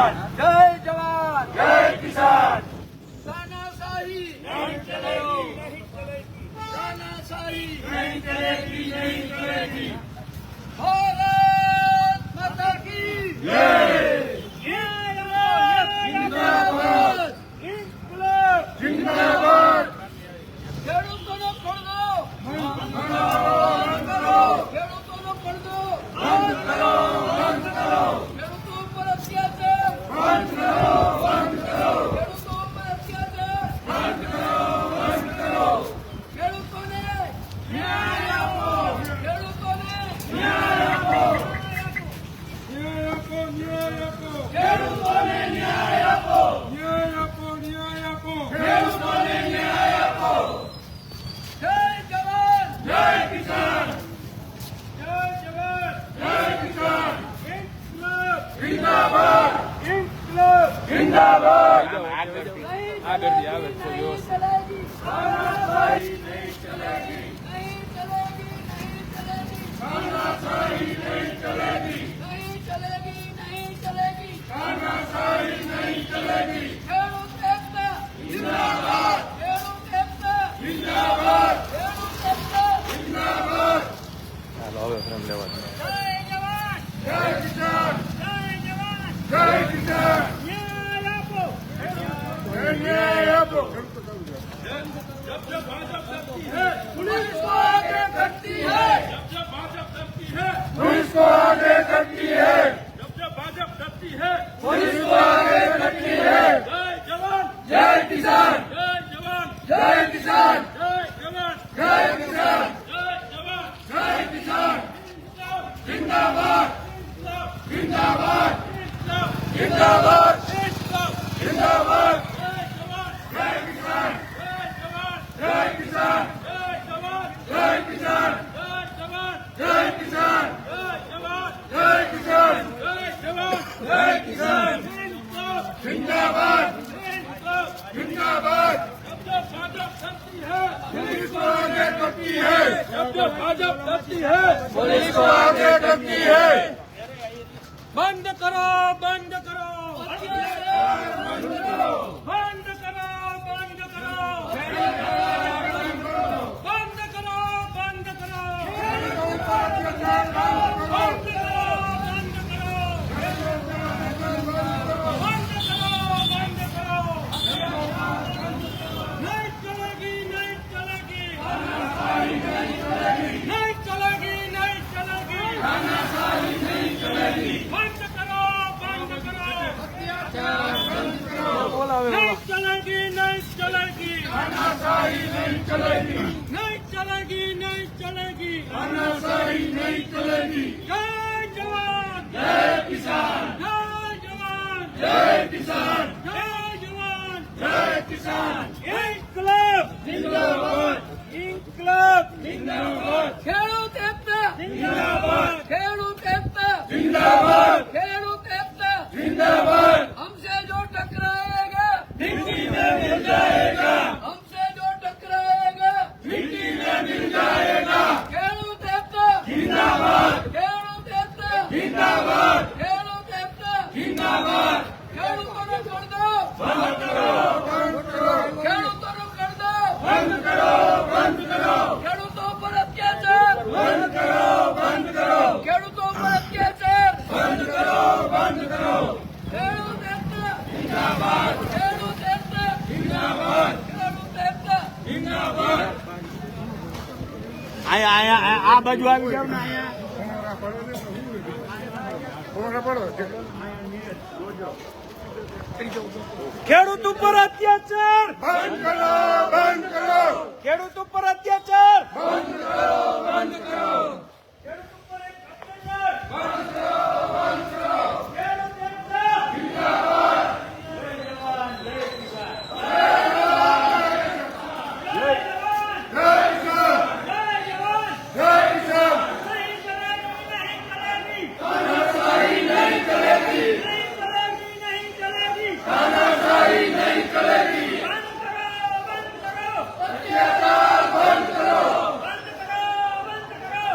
किसान, जय जवान जय किसान। तानाशाही नहीं चलेगी, तानाशाही नहीं चलेगी, नहीं चलेगी। भारत माता की जिंदाबाद जिंदाबाद। ખેડૂતોનો પડદો બંધ કરો, ખેડૂતોનો પડદો બંધ કરો, બંધ કરો, ખેડૂતો ઉપર અત્યાચાર બંધ કરો, બંધ કરો, ખેડૂતો ઉપર અત્યાચાર બંધ કરો, બંધ કરો। ખેડૂતોને ન્યાય આપો, ખેડૂતોને ન્યાય આપો, ખેડૂતોને ન્યાય આપો, ખેડૂતોને ન્યાય આપો। જય જવાન જય કિસાન, જય જવાન જય કિસાન। ઇન્કલાબ जिंदाबाद, ઇન્કલાબ जिंदाबाद। नहीं चलेगी तानाशाही नहीं चलेगी, नहीं चलेगी नहीं चलेगी तानाशाही नहीं चलेगी, नहीं चलेगी नहीं चलेगी तानाशाही नहीं चलेगी। ખેડૂત એકતા जिंदाबाद, ખેડૂત એકતા जिंदाबाद, ખેડૂત એકતા जिंदाबाद। જય જવાન जय किसान, જય જવાન जय किसान। ન્યાય આપો न्याय आपो। पुलिस को आगे करती है पुलिस को आगे करती है, पुलिस को आगे करती है। जय किसान, जय किसान, जय किसान, जय किसान। जिंदाबाद, जिंदाबाद, जिंदाबाद, जिंदाबाद। जय किसान, जय किसान, जय किसान, जय किसान, जय किसान, जय किसान। जिंदाबाद, जिंदाबाद। पुलिस को आगे करती है, पुलिस को आगे करती है। बंद करो बंद करो बंद करो बंद करो बंद करो बंद करो बंद करो बंद करो नहीं चलेगी नहीं चलेगी नहीं चलेगी नहीं चलेगी बंद करो बंद करो नहीं चलेगी नहीं चलेगी तानाशाही नहीं चलेगी, नहीं चलेगी नहीं चलेगी तानाशाही नहीं चलेगी। जय जवान जय किसान, जय जवान जय किसान, जय जवान जय किसान। ઇન્કલાબ जिंदाबाद, ઇન્કલાબ जिंदाबाद, ખેડૂત એકતા जिंदाबाद, ખેડૂત એકતા जिंदाबाद, ખેડૂત એકતા जिंदाबाद। हमसे जो टकराएगा मिट्टी में मिल जाएगा, हमसे जो टकराएगा मिट्टी में मिल जाएगा। ખેડૂત એકતા जिंदाबाद, ખેડૂત એકતા जिंदाबाद, ખેડૂત એકતા जिंदाबाद। ખેડૂતોનો કરદો बंद करो, बंद करो, ખેડૂતોનો કરદો बंद करो, बंद करो, ખેડૂતો પર અત્યાચાર बंद करो, बंद करो, ખેડૂતો પર અત્યાચાર बंद करो, बंद करो। ખેડૂત એકતા जिंदाबाद, ખેડૂત એકતા जिंदाबाद, ખેડૂત એકતા जिंदाबाद। આ બાજુ આવી જાવ ને અહીંયા ખેડૂત ઉપર અત્યાચાર बंद करो, बंद करो, ખેડૂત ઉપર અત્યાચાર बंद करो, बंद करो, ખેડૂત ઉપર અત્યાચાર ખેડૂત એકતા जय किसान, જય જવાન जय किसान। નહીં ચલેગી નહીં ચલેગી तानाशाही नहीं चलेगी, नहीं चलेगी नहीं चलेगी तानाशाही नहीं चलेगी। बंद करो अत्याचार बंद करो, बंद करो बंद करो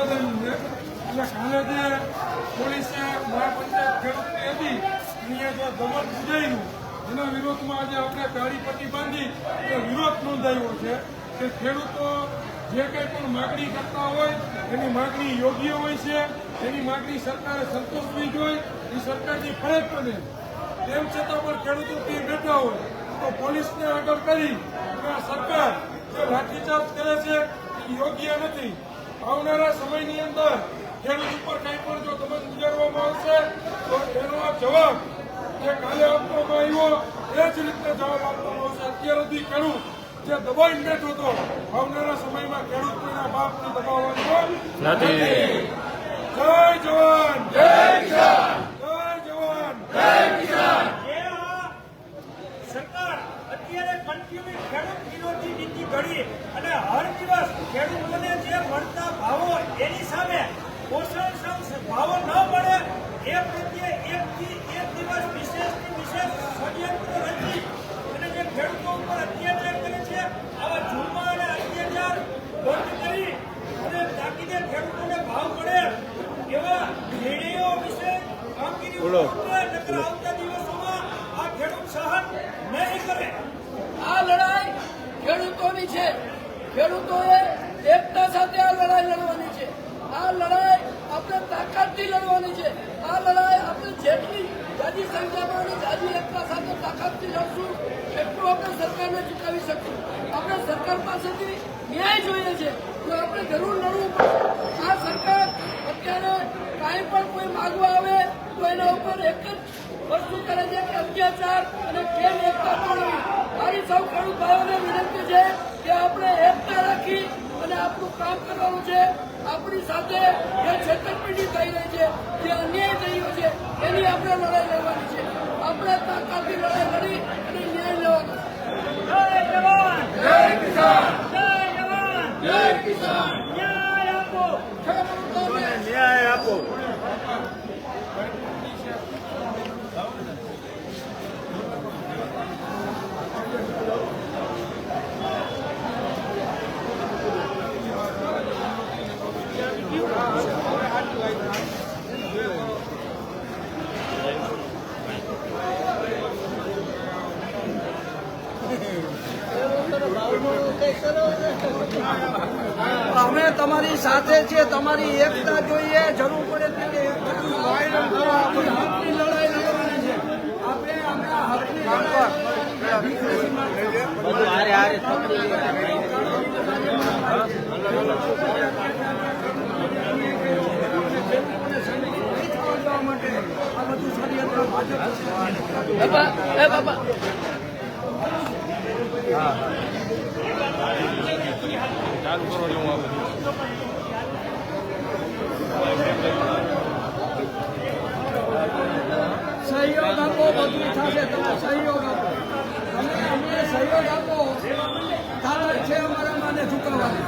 નિવેદન એટલે કાલે જે પોલીસે મહાપંચાયત ખેડૂતની હતી અહીંયા જે દમન પૂજાયું એના વિરોધમાં આજે આપણે કાળી પટ્ટી બાંધી એ વિરોધ નોંધાયો છે કે ખેડૂતો જે કંઈ પણ માગણી કરતા હોય એની માગણી યોગ્ય હોય છે, એની માગણી સરકારે સંતોષવી જોઈએ, એ સરકારની ફરજ બને. તેમ છતાં પણ ખેડૂતો ત્યાં બેઠા હોય તો પોલીસને આગળ કરી આ સરકાર જે લાઠીચાર્જ કરે છે એ યોગ્ય નથી. આવનારા સમયની અંદર ખેડૂત ઉપર કંઈ પણ જો દમન ગુજારવામાં આવશે તો એનો જવાબ જે કાલે આપવામાં આવ્યો એ જ રીતે જવાબ આપવામાં આવશે. અત્યાર સુધી ખેડૂત જે દબાઈને બેઠો હતો આવનારા સમયમાં ખેડૂત કોઈના બાપને દબાવવાનો નથી. જય જવાન, જય કિસાન, જય જવાન, જય કિસાન. સરકાર અત્યારે કન્ટિન્યુ ખેડૂત વિરોધી નીતિ ઘડી અને હર દિવસ ખેડૂતોને જે મળતા ભાવો એની સામે પોષણક્ષમ ભાવો ન મળે એ પ્રત્યે એક દિવસ વિશેષથી વિશેષ ષડયંત્ર રચી અને જે ખેડૂતો ઉપર અત્યાચાર કરે છે આવા જુલ્મ અને અત્યાચાર બંધ કરી અને તાકીદે ખેડૂતોને ભાવ મળે એવા નિર્ણયો વિશે કામગીરી નકર આવતા દિવસોમાં આ ખેડૂત સહન નહીં કરે. આ લડાઈ ખેડૂતોની છે. ખેડૂતોએ એકતા સાથે આ લડાઈ લડવાની છે. આ લડાઈ આપણે તાકાતથી લડવાની છે. આ લડાઈ આપણે જેટલી જાજી સંખ્યામાં અને જાજી એકતા સાથે તાકાતથી લડશું એટલું આપણે સરકારને ચૂકવી શકશું. આપણે સરકાર પાસેથી ન્યાય જોઈએ છે તો આપણે જરૂર લડવું પડશે. આ સરકાર અત્યારે કાંઈ પણ કોઈ માગવા આવે તો એના ઉપર એક જ વસ્તુ કરે છે કે અત્યાચાર અને કેમ એકતા તોડવી. મારી સૌ ખેડૂત ભાઈઓને વિનંતી છે કે આપણે એકતા રાખી અને આપણું કામ કરવાનું છે. આપણી સાથે જે છેતરપિંડી થઈ રહી છે, જે અન્યાય થઈ રહ્યો છે એની આપણે લડાઈ લડવાની છે. આપણે તાકાતથી લડાઈ લડી અને ન્યાય લેવાનો છે. જય જવાન, જય કિસાન, જય જવાન, જય કિસાન. ન્યાય આપો. ખેડૂતોને ન્યાય આપો. અમે તમારી સાથે છીએ. તમારી એકતા જોઈએ. જરૂર પડે ત્યારે એકતાનું વાયરલ કરો. આપણી હકની લડાઈ લડવાની છે. આપણે આપણા હકની બાબા ચાલુ કરો એટલે હું સહયોગ આપો. બધું થશે. તમે સહયોગ આપો. તમે અમને સહયોગ આપો. તાકાત છે અમારા માને ઝુકાવવાની.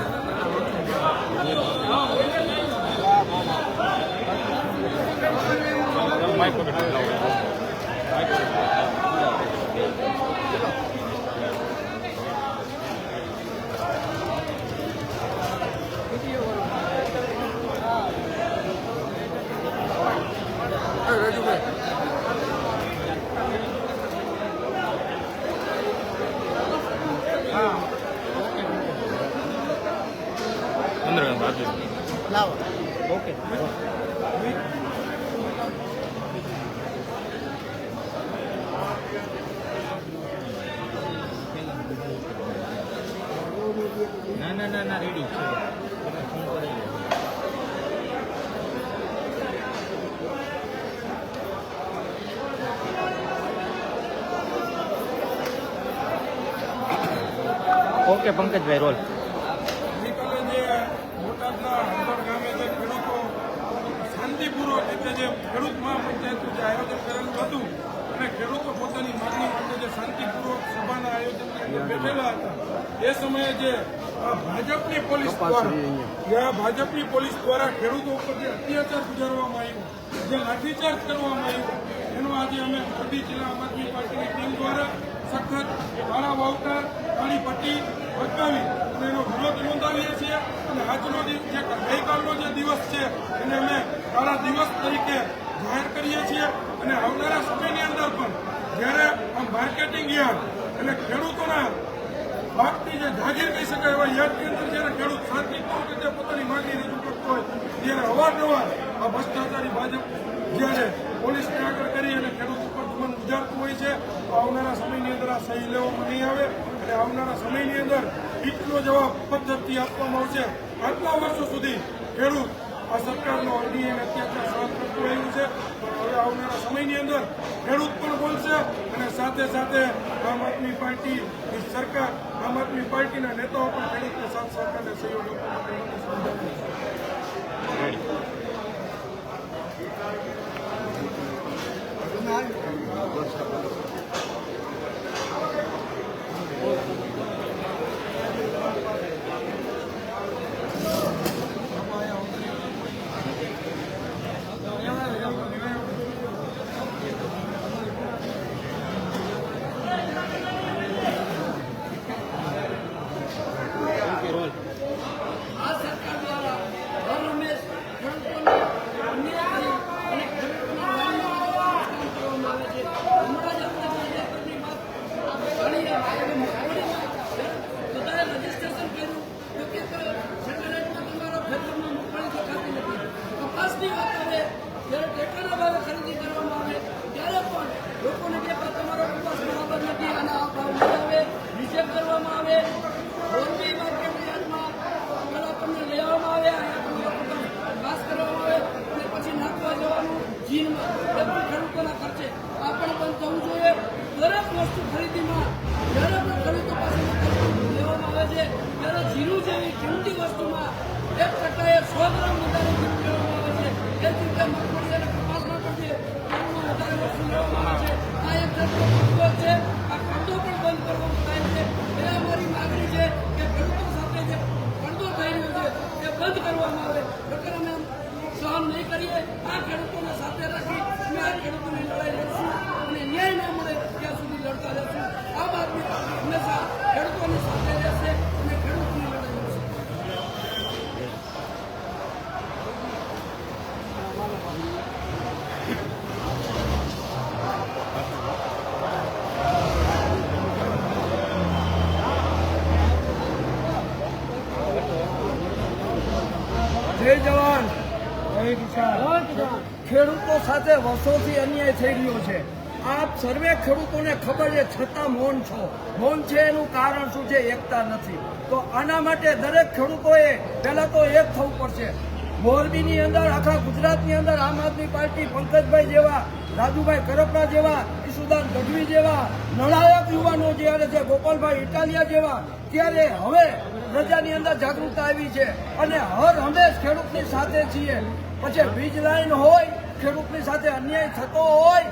માઇક પકડી લાવો. અંદર બાજુ લાવો. ઓકે. ના રેડી છે. ઓકે પંકજભાઈ રોલ. ગઈકાલે જે બોટાદના હળવદ ગામે જે ખેડૂતો શાંતિપૂર્વક રીતે જે ખેડૂત મહાપંચાયતનું જે આયોજન કરેલું હતું અને ખેડૂતો પોતાની માંગણી માટે જે શાંતિપૂર્વક સભાના આયોજનની અંદર બેઠેલા હતા એ સમયે જે ભાજપની પોલીસ દ્વારા ખેડૂતો ઉપર જે અત્યાચાર ગુજારવામાં આવ્યો, જે લાઠીચાર્જ કરવામાં આવ્યો એનો આજે અમે મોરબી જિલ્લા આમ આદમી પાર્ટીની ટીમ દ્વારા સખત કાળા વાવટા, કાળી પટ્ટી બતાવી અને એનો વિરોધ નોંધાવીએ છીએ. અને આજનો જે ગઈકાલનો જે દિવસ છે એને અમે કાળા દિવસ તરીકે જાહેર કરીએ છીએ અને આવનારા સમયની અંદર પણ જ્યારે આ માર્કેટિંગ યાર્ડ એટલે ખેડૂતોના બાપની જે જાગીર કહી શકાય એવા યાર્ડની અંદર જ્યારે ખેડૂત શાંતિપૂર્વક રીતે પોતાની માંગણી રજૂ કરતો હોય ત્યારે અવારનવાર આ ભ્રષ્ટાચારી ભાજપ જ્યારે પોલીસને આગળ કરી અને ખેડૂત ઉપર દમન ગુજારતું હોય છે તો આવનારા સમયની અંદર આ સહી લેવામાં નહીં આવે અને આવનારા સમયની અંદર ઈટનો જવાબ પદ્ધતિ આપવામાં આવશે. આટલા વર્ષો સુધી ખેડૂત આ સરકારનો અન્યાય અને અત્યાચાર સહન કરતું રહ્યું છે પણ હવે આવનારા સમયની અંદર ખેડૂત પણ બોલશે અને સાથે સાથે આમ આદમી પાર્ટીની સરકાર આમ આદમી પાર્ટીના નેતાઓ પણ ખેડૂતને સાથ સરકારને સહયોગ આપવા માટે સમજાવ્યું આ સરકાર દ્વારા હર હંમેશ ખેડૂતોને અન્યાય અને ખેડૂતોના લાભમાં કામ કરવામાં આવે છે. હમણાં જ આપણે ગાંધીનગરની વાત બધાએ રજીસ્ટ્રેશન કર્યું તો કે સેટેલાઇટમાં તમારા ખેતરમાં મગફળી દેખાતી નથી. કપાસની વાત આવે જ્યારે ટેકાના ભાવે ખરીદી કરવામાં આવે ત્યારે પણ લોકોને કે તમારો કપાસ બરાબર નથી અને આ ભાવ નહીં આવે નીચે કરવામાં આવે. મોરબી માર્કેટ યાર્ડમાં તમને લેવામાં આવે પાસ કરવામાં આવે અને પછી નાખવા જવાનું જીનમાં એ પણ ખેડૂતોના ખર્ચે આ પણ બંધ થવું જોઈએ. દરેક વસ્તુ ખરીદીમાં જ્યારે પણ ખેડૂતો પાસેથી લેવામાં આવે છે ત્યારે જીરું જેવી કિંમતી વસ્તુમાં 1 ટકાએ 100 ગ્રામ વધારે જીરું લેવામાં આવે છે. એ જ રીતે મગફળી અને કપાસમાં પણ જે એમાં વધારે વસ્તુ લેવામાં આવે છે. આ એક જાતનો કાયદો છે. આ કાયદો પણ બંધ કરવાનો થાય છે. એ અમારી માગણી છે કે ખેડૂતો સાથે જે કાયદો થઈ રહ્યો છે એ બંધ કરવામાં આવે. નકર અમે સહન નહીં કરીએ. આ ખેડૂતોને સાથે રાખી અમે આ ખેડૂતોની લડાઈ લડશું અને ન્યાય ના મળે ત્યાં સુધી લડતા રહેશું. આમ આદમી પાર્ટી હંમેશા ખેડૂતોની સાથે રહેશે અને ખેડૂતોની લડાઈ લડશે. જય જવાન જય કિસાન. ખેડૂતો સાથે વર્ષોથી અન્યાય થઈ રહ્યો છે. આપ સર્વે ખેડૂતોને ખબર છે છતાં મૌન છો. મૌન છે એનું કારણ શું છે? એકતા નથી. તો આના માટે દરેક ખેડૂતોએ પહેલા તો એક થવું પડશે. મોરબીની અંદર આખા ગુજરાતની અંદર આમ આદમી પાર્ટી પંકજભાઈ જેવા, રાજુભાઈ કરપડા જેવા, ઈસુદાન ગઢવી જેવા નળાયક યુવાનો જ્યારે છે, ગોપાલભાઈ ઇટાલિયા જેવા, ત્યારે હવે પ્રજાની અંદર જાગૃતતા આવી છે અને હર હંમેશ ખેડૂતની સાથે છીએ. પછી વીજ લાઈન હોય, ખેડૂતની સાથે અન્યાય થતો હોય,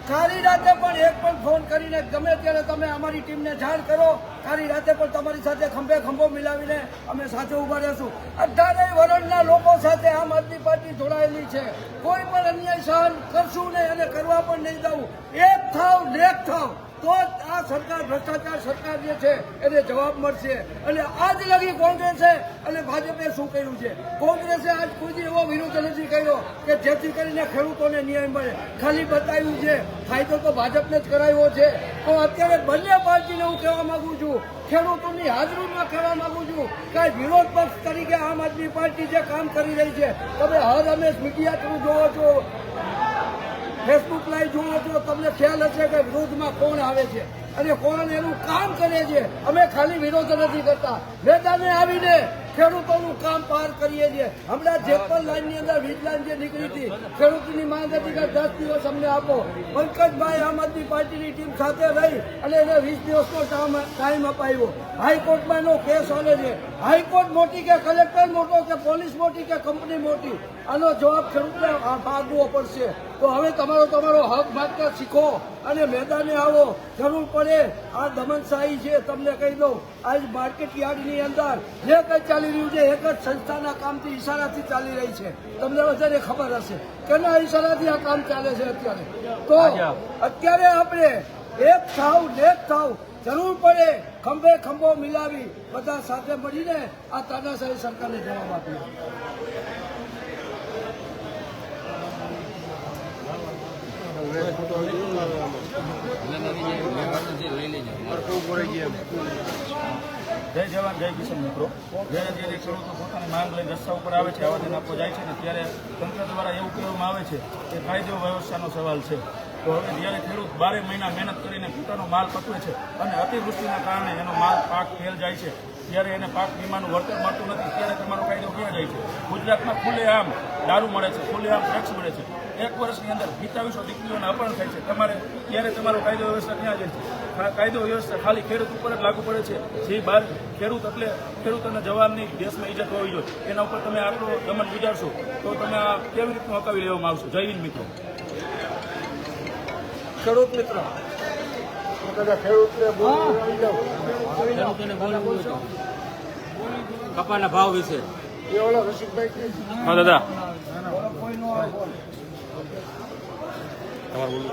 કાળી રાતે પણ એક પણ ફોન કરીને ગમે ત્યારે તમે અમારી ટીમને જાણ કરો. કાળી રાતે પણ તમારી સાથે ખંભે ખંભો મિલાવીને અમે સાથે ઉભા રહેશું. 18 વર્ષના લોકો સાથે આમ આદમી પાર્ટી જોડાયેલી છે. કોઈ પણ અન્યાય સહન કરશું નહીં અને કરવા પણ નહીં દઉં. એક થાવ નેક થાવ તો જ આ સરકાર ભ્રષ્ટાચાર સરકાર જે છે એને જવાબ મળશે. અને આજ લગી કોંગ્રેસે અને ભાજપે શું કર્યું છે? કોંગ્રેસે આજ કોઈ એવો વિરોધ નથી કર્યો કે જેથી કરીને ખેડૂતોને ન્યાય મળે. ખાલી બતાવ્યું છે, ફાયદો તો ભાજપને જ કરાવ્યો છે. તો અત્યારે બંને પાર્ટીને હું કહેવા માંગુ છું, ખેડૂતોની હાજરીમાં કહેવા માંગુ છું કે વિરોધ પક્ષ તરીકે આમ આદમી પાર્ટી જે કામ કરી રહી છે, તમે હર હંમેશ મીડિયા થ્રુ જોવો છો, ફેસબુક લાઈવ જોવો છો, તમને ખ્યાલ હશે કે વિરોધમાં કોણ આવે છે અને કોણ એનું કામ કરે છે. અમે ખાલી વિરોધ નથી કરતા, મેદાને આવીને ખેડૂતોનું કામ પાર કરીએ છીએ. હમણાં જે પણ લાઈનની અંદર વીજ લાઈન જે નીકળી હતી, ખેડૂતની માંગ હતી કે 10 દિવસ અમને આપો. પંકજભાઈ આમ આદમી પાર્ટીની ટીમ સાથે રહી અને એને 20 દિવસનો ટાઈમ અપાયો. હાઈકોર્ટમાં એનો કેસ ચાલે છે. હાઈકોર્ટ મોટી કે કલેક્ટર મોટો કે પોલીસ મોટી કે કંપની મોટી, આનો જવાબ ખેડૂતને આપવો પડશે. તો હવે તમારો હક માગતા શીખો અને મેદાને આવો. જરૂર પડે આ દમનશાહી છે, તમને કહી દઉં, આજ માર્કેટ યાર્ડની અંદર જે કંઈ ચાલી રહ્યું છે એક જ સંસ્થાના કામથી, ઈશારાથી ચાલી રહી છે. તમને વધારે ખબર હશે કેના ઈશારાથી આ કામ ચાલે છે અત્યારે. તો અત્યારે આપણે એક થાવ નેક થાવ, જરૂર પડે ખંભે ખંભો મિલાવી બધા સાથે મળીને આ તાનાશાહી સરકારને જવાબ આપીએ. જય જવાન જય કિસાન મિત્રો. જ્યારે જ્યારે ખેડૂતો પોતાની માંગ લઈને રસ્તા ઉપર આવે છે, આવેદન આપવા જાય છે ને ત્યારે તંત્ર દ્વારા એવું કહેવામાં આવે છે કે કાયદો વ્યવસ્થાનો સવાલ છે. તો હવે જ્યારે ખેડૂત 12 મહિના મહેનત કરીને પોતાનો માલ પકવે છે અને અતિવૃષ્ટિના કારણે એનો માલ પાક ફેલ જાય છે, ત્યારે એને પાક વીમાનું વળતર મળતું નથી, ત્યારે તમારો કાયદો ક્યાં જાય છે? ગુજરાતમાં ખુલ્લેઆમ દારૂ મળે છે, ખુલ્લેઆમ ડ્રગ્સ મળે છે. 1 વર્ષની અંદર 2700 દીકરીઓને અપહરણ થાય છે. ત્યારે તમારો કાયદો વ્યવસ્થા ક્યાં જાય છે? કાયદો વ્યવસ્થા ખાલી ખેડૂત ઉપર જ લાગુ પડે છે. જે બહાર ખેડૂત એટલે ખેડૂત અને જવાનની દેશમાં ઇજ્જત હોવી જોઈએ, એના ઉપર તમે આટલો દમન ગુજારશો તો તમે આ કેવી રીતનું હકાવી લેવામાં આવશો? જય હિન્દ મિત્રો. ખેડૂત મિત્ર ખેડૂતોને બોલવું હતું કપાના ભાવ વિશે. હા દાદા, તમારું